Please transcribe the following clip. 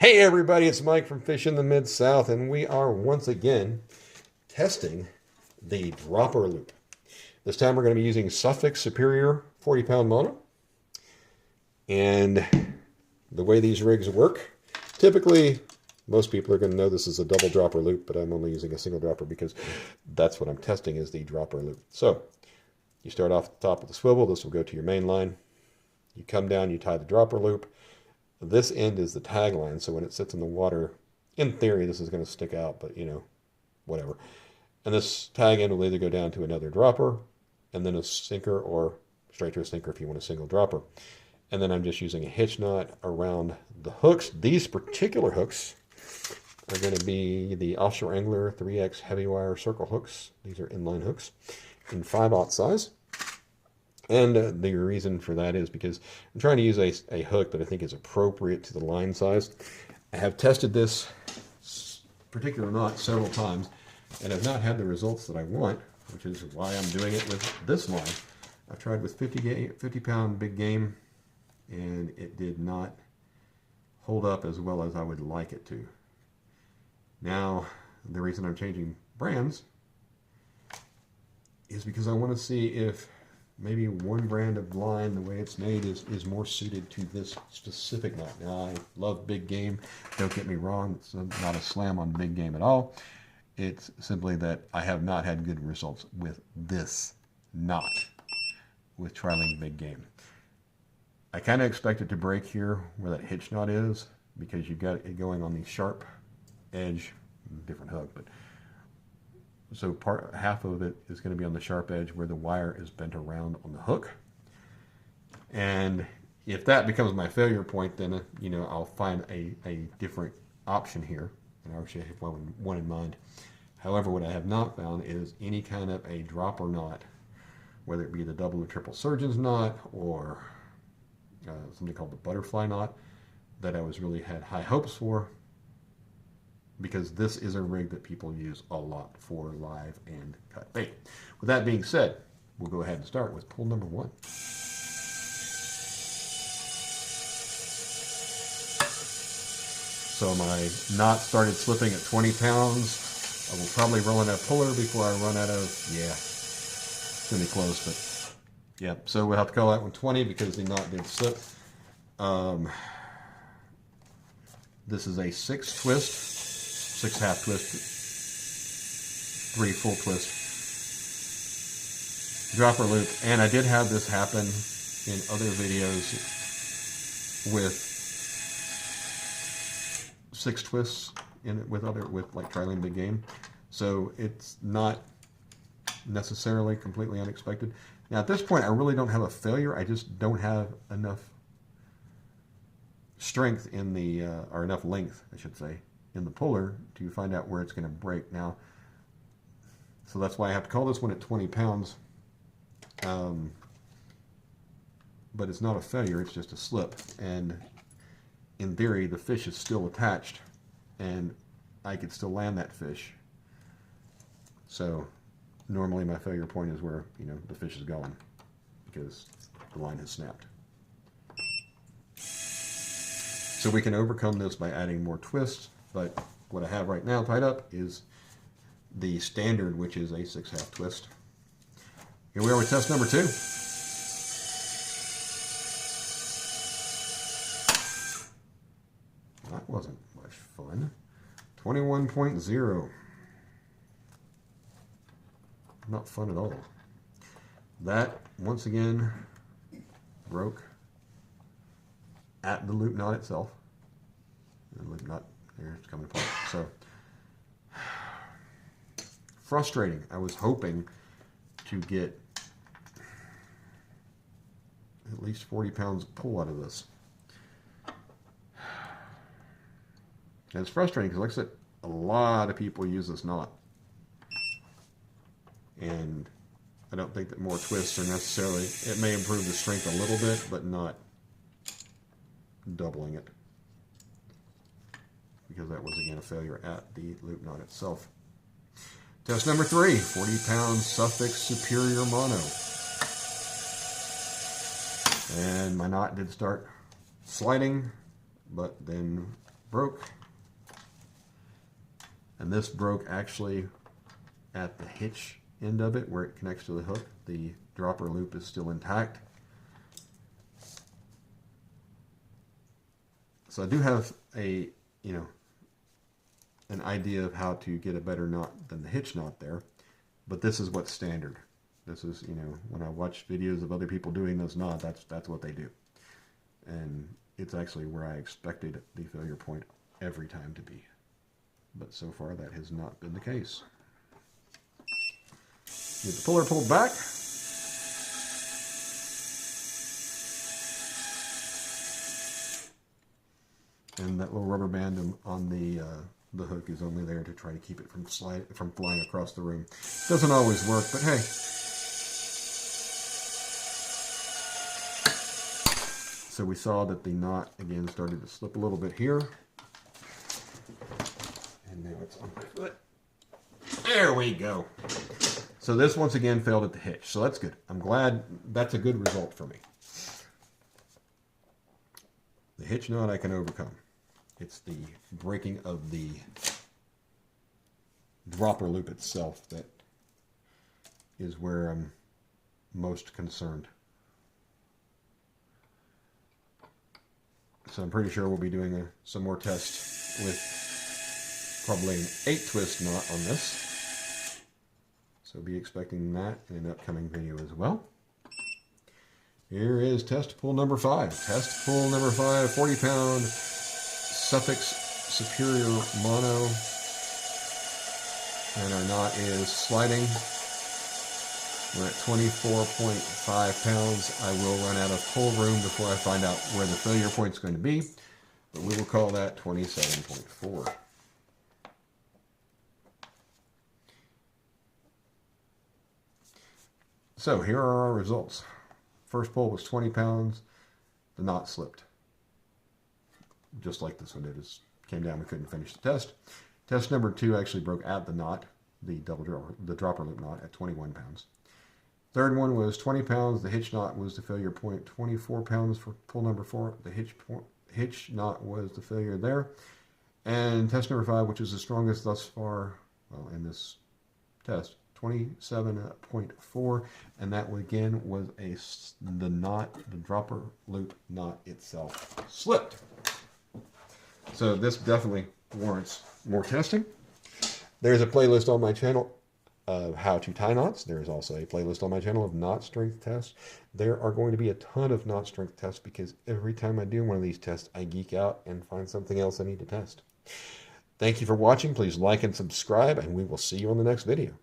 Hey everybody, it's Mike from Fish in the Mid-South, and we are once again testing the dropper loop. This time we're going to be using Sufix Superior 40-pound mono. And the way these rigs work, typically most people are going to know this is a double dropper loop, but I'm only using a single dropper because that's what I'm testing is the dropper loop. So you start off at the top of the swivel. This will go to your main line. You come down, you tie the dropper loop. This end is the tag line, so when it sits in the water, in theory, this is going to stick out, but whatever. And this tag end will either go down to another dropper, and then a sinker, or straight to a sinker if you want a single dropper. And then I'm just using a hitch knot around the hooks. These particular hooks are going to be the Offshore Angler 3X heavy wire circle hooks. These are inline hooks in 5/0 size. And the reason for that is because I'm trying to use a hook that I think is appropriate to the line size. I have tested this particular knot several times and have not had the results that I want, which is why I'm doing it with this line. I've tried with 50-pound big game, and it did not hold up as well as I would like it to. Now, the reason I'm changing brands is because I want to see if maybe one brand of line, the way it's made, is more suited to this specific knot. Now, I love big game. Don't get me wrong. It's not a slam on big game at all. It's simply that I have not had good results with this knot, with trialing big game. I kind of expect it to break here where that hitch knot is, because you've got it going on the sharp edge, different hook, but so half of it is going to be on the sharp edge where the wire is bent around on the hook. And if that becomes my failure point, then I'll find a different option here. And I actually have one in mind. However, what I have not found is any kind of a dropper knot, whether it be the double or triple surgeon's knot, or something called the butterfly knot, that I really had high hopes for, because this is a rig that people use a lot for live and cut bait. With that being said, we'll go ahead and start with pull number 1. So my knot started slipping at 20 pounds. I will probably run out of puller before I run out of, it's going to be close, but yeah. So we'll have to call that one 20 because the knot did slip. This is a 6 twist. 6 half twist, 3 full twist dropper loop. And I did have this happen in other videos with 6 twists in it with like trialing big game. So it's not necessarily completely unexpected. Now at this point I really don't have a failure. I just don't have enough strength in the or enough length, I should say, in the puller to find out where it's going to break. Now, so that's why I have to call this one at 20 pounds. But it's not a failure, it's just a slip. And in theory, the fish is still attached, and I could still land that fish. So normally my failure point is where, the fish is going, because the line has snapped. So we can overcome this by adding more twists. But what I have right now tied up is the standard, which is a 6 half twist. Here we are with test number 2. That wasn't much fun. 21.0. Not fun at all. That, once again, broke at the loop knot itself. The loop knot there, it's coming apart. So frustrating. I was hoping to get at least 40 pounds of pull out of this. And it's frustrating because, like I said, a lot of people use this knot. And I don't think that more twists are necessarily, it may improve the strength a little bit, but not doubling it, because that was again a failure at the loop knot itself. Test number 3, 40-pound Sufix Superior Mono. And my knot did start sliding, but then broke. And this broke actually at the hitch end of it where it connects to the hook. The dropper loop is still intact. So I do have a, an idea of how to get a better knot than the hitch knot there, but this is what's standard. This is, when I watch videos of other people doing those knots, that's what they do. And it's actually where I expected the failure point every time to be. But so far that has not been the case. Get the puller pulled back. And that little rubber band on the hook is only there to try to keep it from flying across the room. Doesn't always work, but hey. So we saw that the knot again started to slip a little bit here. And now it's on my foot. There we go. So this once again failed at the hitch. So that's good. I'm glad that's a good result for me. The hitch knot I can overcome. It's the breaking of the dropper loop itself that is where I'm most concerned. So I'm pretty sure we'll be doing some more tests with probably an 8-twist knot on this. So be expecting that in an upcoming video as well. Here is test pull number 5. Test pull number 5, 40-pound Sufix Superior Mono. And our knot is sliding. We're at 24.5 pounds. I will run out of pull room before I find out where the failure point is going to be, but we will call that 27.4. So here are our results. First pull was 20 pounds. The knot slipped. Just like this one did. It came down, we couldn't finish the test. Test number 2 actually broke at the knot, the dropper loop knot at 21 pounds. Third one was 20 pounds. The hitch knot was the failure point. 24 pounds for pull number 4. The hitch knot was the failure there. And test number 5, which is the strongest thus far, well, in this test, 27.4, and that again was the dropper loop knot itself slipped. So this definitely warrants more testing. There's a playlist on my channel of how to tie knots. There's also a playlist on my channel of knot strength tests. There are going to be a ton of knot strength tests because every time I do one of these tests, I geek out and find something else I need to test. Thank you for watching. Please like and subscribe, and we will see you on the next video.